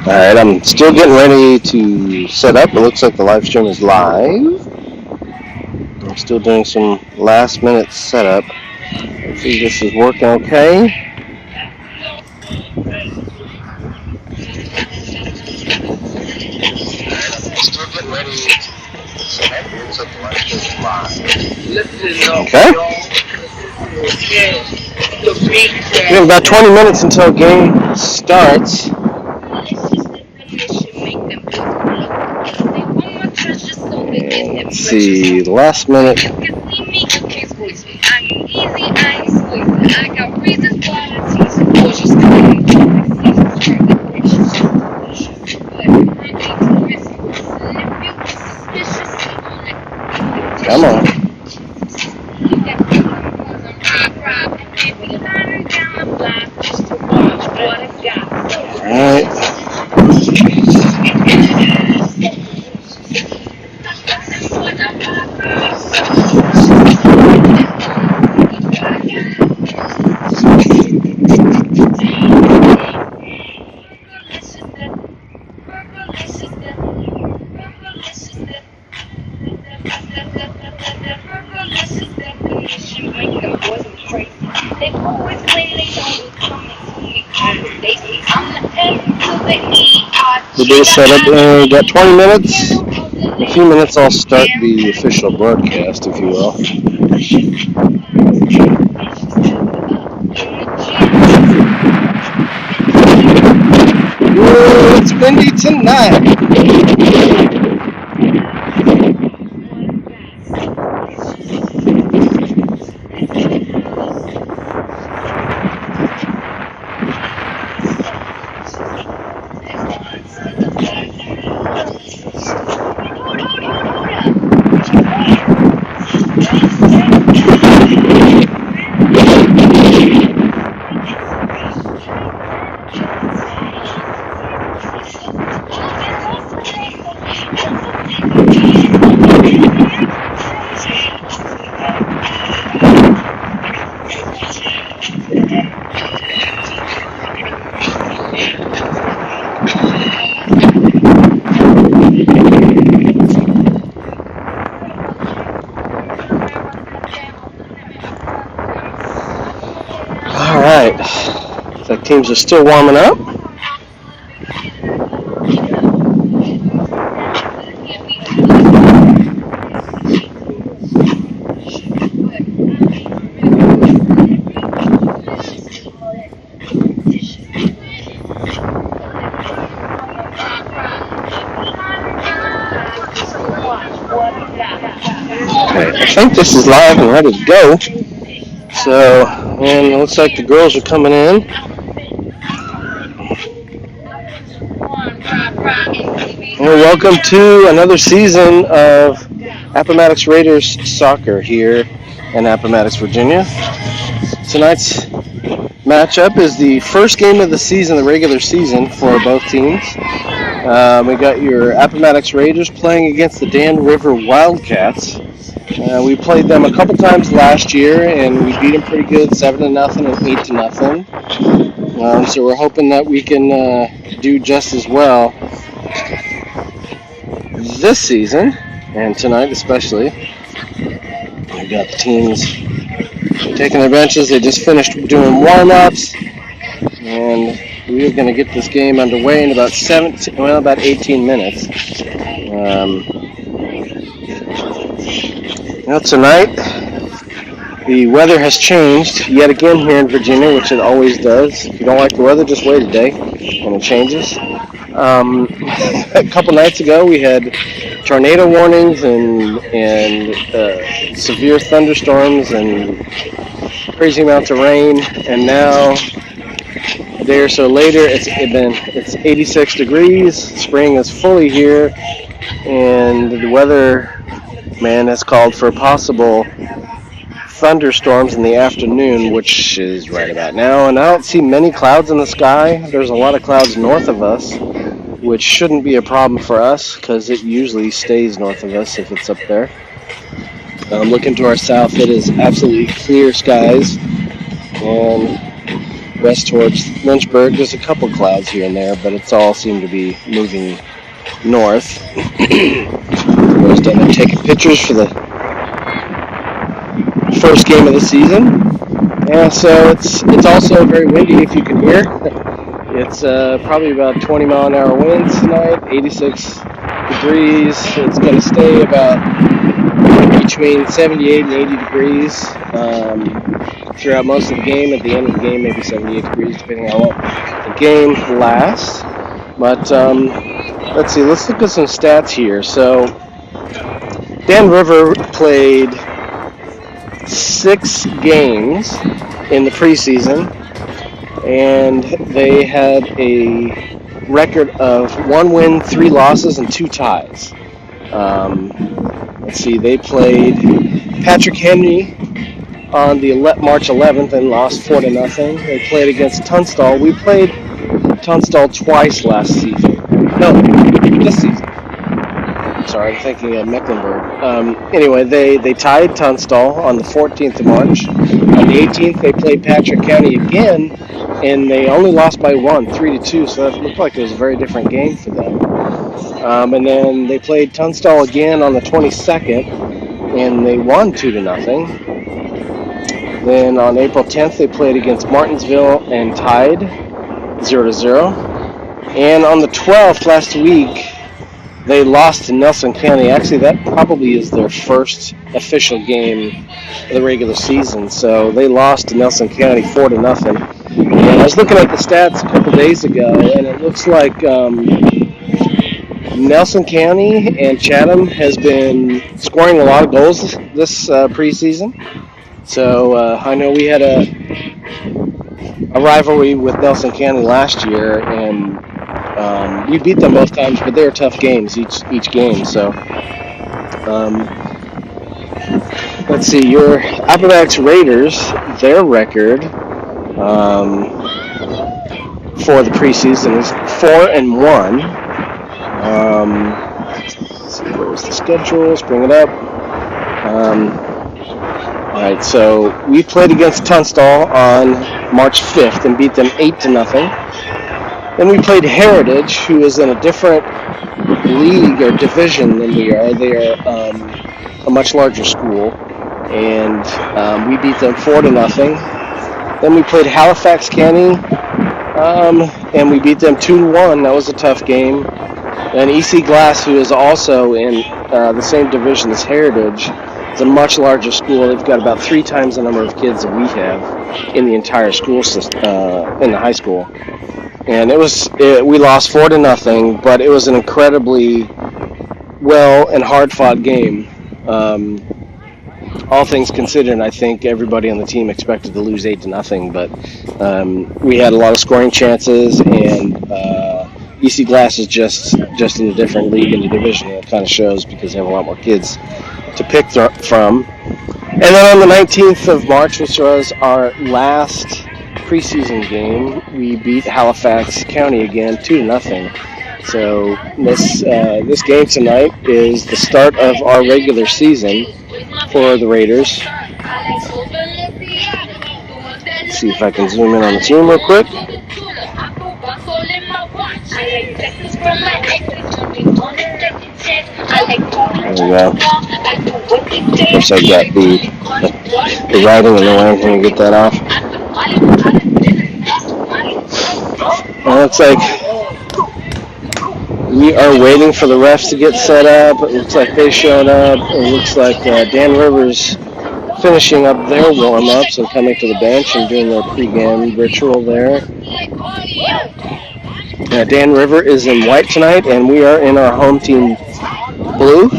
Alright, I'm still getting ready to set up. It looks like the live stream is live. I'm still doing some last minute setup. Hopefully this is working okay. Still getting ready to set up. It looks like the live stream is live. Okay. We have about 20 minutes until game starts. Let's see, last minute. Come on. All right. The day setup. We got 20 minutes. In a few minutes, I'll start the official broadcast, if you will. Whoa, it's windy tonight. Alright, looks like teams are still warming up. Okay, I think this is live and ready to go. So, and it looks like the girls are coming in. Well, welcome to another season of Appomattox Raiders soccer here in Appomattox, Virginia. Tonight's matchup is the first game of the season, the regular season, for both teams. We got your Appomattox Raiders playing against the Dan River Wildcats. We played them a couple times last year, and we beat them pretty good, 7-0 and 8-0. So we're hoping that we can do just as well this season, and tonight especially. We got the teams taking their benches. They just finished doing warm-ups, and we are going to get this game underway in about 18 minutes. Tonight, the weather has changed yet again here in Virginia, which it always does. If you don't like the weather, just wait a day and it changes. A couple nights ago, we had tornado warnings and severe thunderstorms and crazy amounts of rain. And now, a day or so later, it's 86 degrees. Spring is fully here, and the weather man has called for possible thunderstorms in the afternoon, which is right about now. And I don't see many clouds in the sky. There's a lot of clouds north of us, which shouldn't be a problem for us because it usually stays north of us if it's up there. Looking to our south, it is absolutely clear skies. And west towards Lynchburg. There's a couple clouds here and there, but it's all seemed to be moving north. Everybody's down there taking pictures for the first game of the season. Yeah, so it's also very windy, if you can hear. It's probably about 20 mile an hour winds tonight, 86 degrees. It's going to stay about between 78 and 80 degrees throughout most of the game. At the end of the game, maybe 78 degrees, depending on how long the game lasts. But let's see, let's look at some stats here. So Dan River played 6 games in the preseason, and they had a record of 1 win, 3 losses, and 2 ties. Let's see, they played Patrick Henry on the March 11th and lost 4-0. They played against Tunstall. We played Tunstall twice last season. No, this season. Sorry, I'm thinking of Mecklenburg. Anyway, they tied Tunstall on the 14th of March. On the 18th, they played Patrick County again, and they only lost by 1, 3-2, so that looked like it was a very different game for them. And then they played Tunstall again on the 22nd, and they won 2-0. Then on April 10th, they played against Martinsville and tied 0-0. And on the 12th, last week, they lost to Nelson County. Actually, that probably is their first official game of the regular season. So they lost to Nelson County 4-0. And I was looking at the stats a couple days ago, and it looks like Nelson County and Chatham has been scoring a lot of goals this preseason. So I know we had a rivalry with Nelson County last year, and we beat them both times, but they were tough games each game. So let's see, your Appomattox Raiders, their record for the preseason is 4-1. Let's see, where's the schedule? Let's bring it up. All right, so we played against Tunstall on March 5th and beat them 8-0. Then we played Heritage, who is in a different league or division than we are. They are a much larger school, and we beat them 4-0. Then we played Halifax County, and we beat them 2-1. That was a tough game. And EC Glass, who is also in the same division as Heritage, is a much larger school. They've got about 3 times the number of kids that we have in the entire school system, in the high school. And we lost 4-0, but it was an incredibly well and hard-fought game. All things considered, I think everybody on the team expected to lose 8-0, but we had a lot of scoring chances, and EC Glass is just in a different league in the division. It kind of shows because they have a lot more kids to pick from. And then on the 19th of March, which was our last preseason game, we beat Halifax County again 2-0. So this game tonight is the start of our regular season for the Raiders. Let's see if I can zoom in on the team real quick. There we go. Of course, I got the writing in the way. Can you get that off? Well, it's like we are waiting for the refs to get set up. It looks like they showed up. It looks like Dan Rivers finishing up their warm-ups and coming to the bench and doing their pregame ritual there. Dan River is in white tonight, and we are in our home team blue.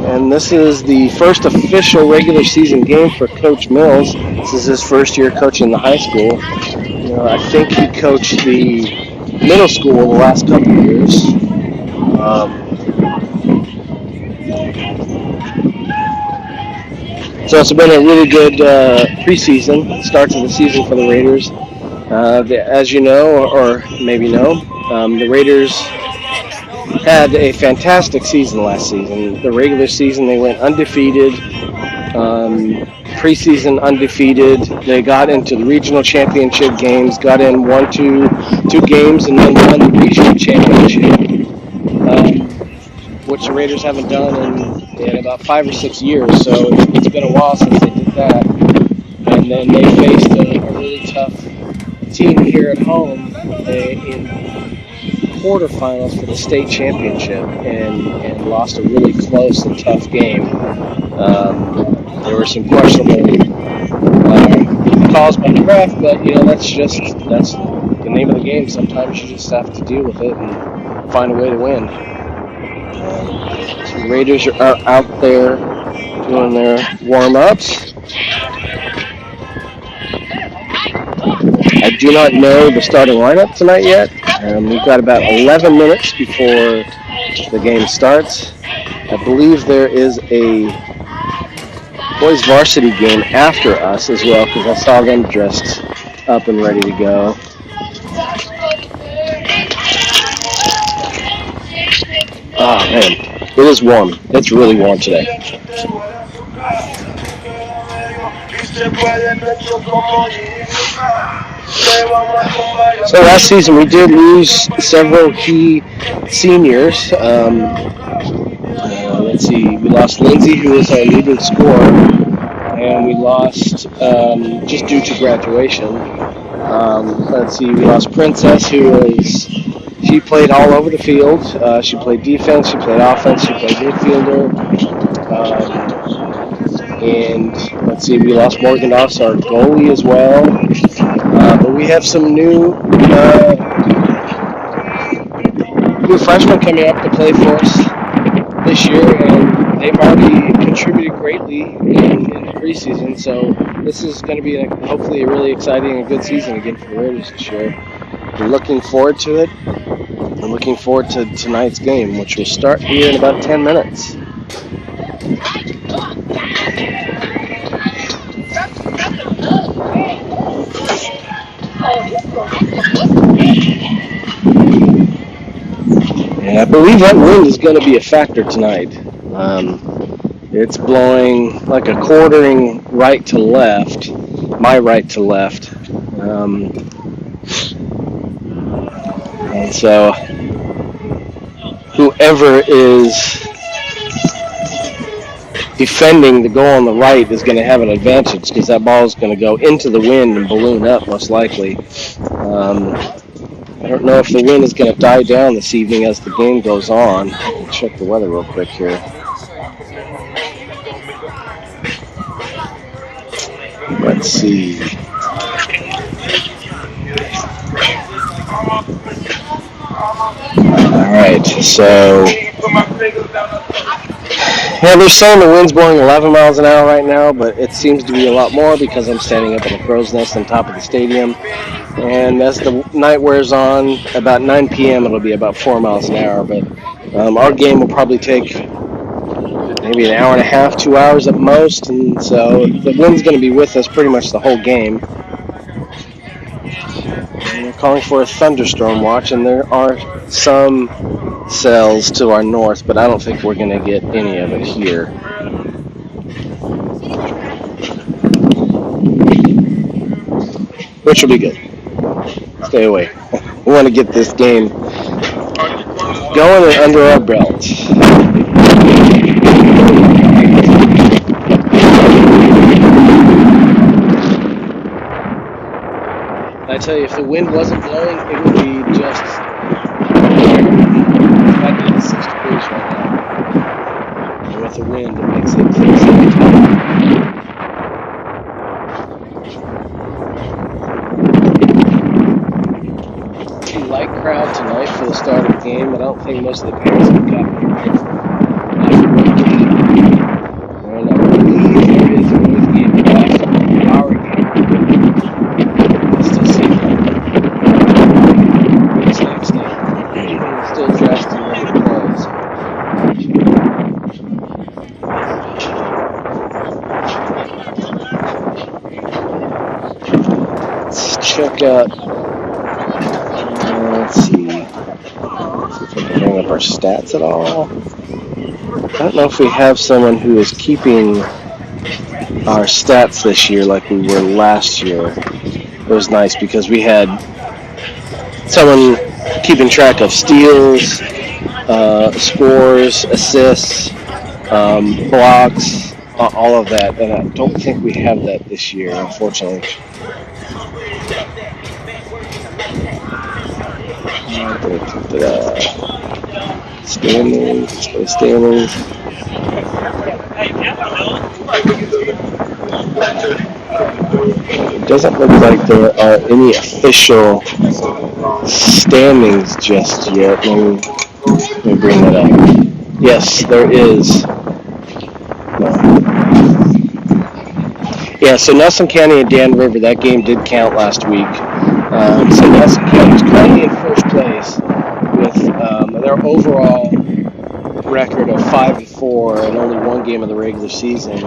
And this is the first official regular season game for Coach Mills. This is his first year coaching the high school. I think he coached the middle school the last couple of years. So it's been a really good preseason, start to the season for the Raiders. As you know, or maybe know, the Raiders had a fantastic season last season. The regular season, they went undefeated. preseason undefeated. They got into the regional championship games, got in two games, and then won the regional championship, which the Raiders haven't done in about 5 or 6 years. So it's been a while since they did that. And then they faced a really tough team here at home in quarterfinals for the state championship, and lost a really close and tough game. There were some questionable calls by the ref, but that's the name of the game. Sometimes you just have to deal with it and find a way to win. So the Raiders are out there doing their warm-ups. I do not know the starting lineup tonight yet. We've got about 11 minutes before the game starts. I believe there is a boys varsity game after us as well, because I saw them dressed up and ready to go. Oh man, it is warm. It's really warm today. So last season we did lose several key seniors. Let's see, we lost Lindsay, who was our leading scorer, and we lost just due to graduation. Let's see, we lost Princess, she played all over the field. She played defense, she played offense, she played midfielder. And let's see, we lost Morgan Doss, our goalie, as well. But we have some new freshmen coming up to play for us this year, and they've already contributed greatly in the preseason. So this is going to be hopefully a really exciting and good season again for the Raiders this year. We're looking forward to it. I'm looking forward to tonight's game, which will start here in about 10 minutes. And I believe that wind is going to be a factor tonight. It's blowing like a quartering right to left, my right to left. And so whoever is defending the goal on the right is going to have an advantage, because that ball is going to go into the wind and balloon up most likely. I don't know if the wind is going to die down this evening as the game goes on. I'll check the weather real quick here. Let's see. Alright, so yeah, they're saying the wind's blowing 11 miles an hour right now, but it seems to be a lot more because I'm standing up in a crow's nest on top of the stadium. And as the night wears on, about 9 p.m. it'll be about 4 miles an hour. But our game will probably take maybe an hour and a half, 2 hours at most. And so the wind's going to be with us pretty much the whole game. And they're calling for a thunderstorm watch, and there are some cells to our north, but I don't think we're going to get any of it here. Which will be good. Stay away. We want to get this game going and under our belt. I tell you, if the wind wasn't blowing, it would be just about 86 degrees right now. And with the wind, it makes it so tough. Light crowd tonight for the start of the game, but I don't think most of the parents have gotten here yet. And I believe there is a boys game after our game. Still see them. Still dressed in their clothes. Let's check out. Let's see if we can bring up our stats at all. I don't know if we have someone who is keeping our stats this year like we were last year. It was nice because we had someone keeping track of steals, scores, assists, blocks, all of that, and I don't think we have that this year, unfortunately. Standings. It doesn't look like there are any official standings just yet. Let me bring that up. Yes, there is. No. Yeah, so Nelson County and Dan River, that game did count last week. So Nelson County is currently in first place with their overall record of 5-4 and only one game of the regular season,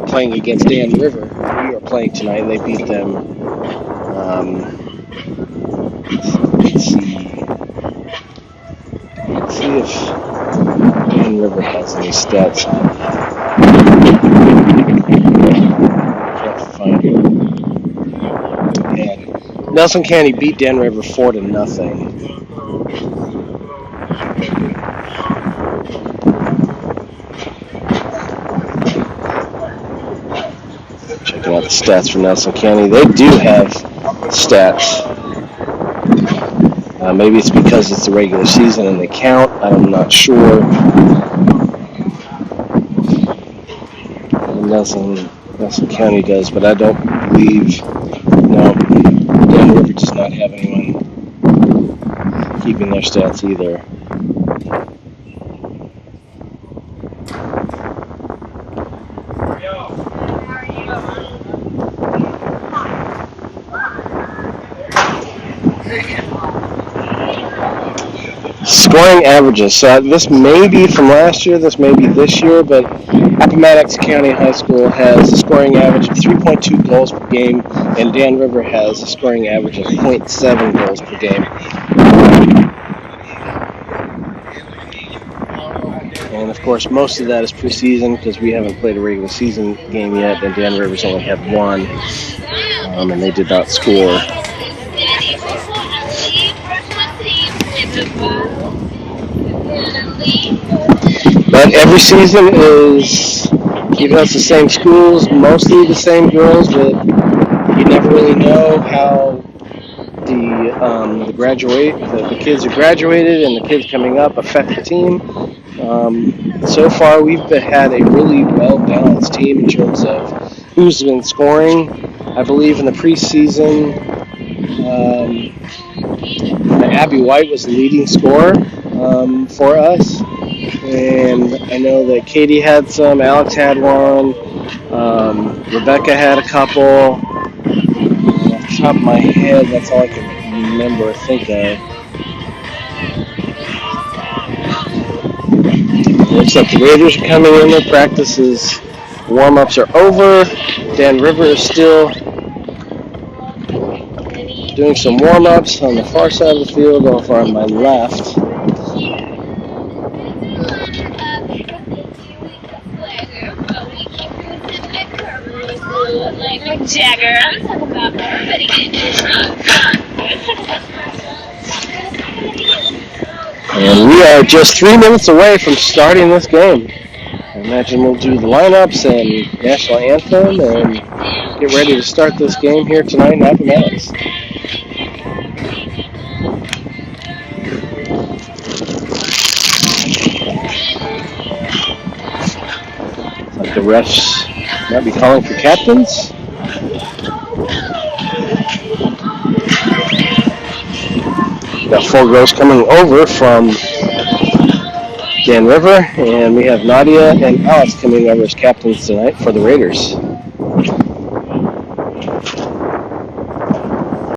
playing against Dan River. We are playing tonight. They beat them. Let's see if Dan River has any stats. Can't find it. Yeah. Nelson County beat Dan River 4-0. Checking out the stats for Nelson County. They do have stats. Maybe it's because it's the regular season and they count. I'm not sure. Nelson County does, but I don't believe. No, Dan River does not have anyone keeping their stats either. Scoring averages. So this may be from last year, this may be this year, but Appomattox County High School has a scoring average of 3.2 goals per game, and Dan River has a scoring average of 0.7 goals per game. And of course, most of that is preseason because we haven't played a regular season game yet, and Dan River's only had one, and they did not score. But every season is even though it's the same schools, mostly the same girls, but you never really know how the kids who graduated and the kids coming up affect the team. So far, we've had a really well-balanced team in terms of who's been scoring. I believe in the preseason, Abby White was the leading scorer for us. And I know that Katie had some, Alex had one, Rebecca had a couple. Off the top of my head, that's all I can remember or think of. Looks like the Raiders are coming in. Their practices, warm-ups are over. Dan River is still doing some warm-ups on the far side of the field, over on my left. Like Jagger. I'm talking about everybody getting this run. And we are just 3 minutes away from starting this game. I imagine we'll do the lineups and national anthem and get ready to start this game here tonight in Appomattox. Like the refs might be calling for captains. Got 4 girls coming over from Dan River, and we have Nadia and Alex coming over as captains tonight for the Raiders.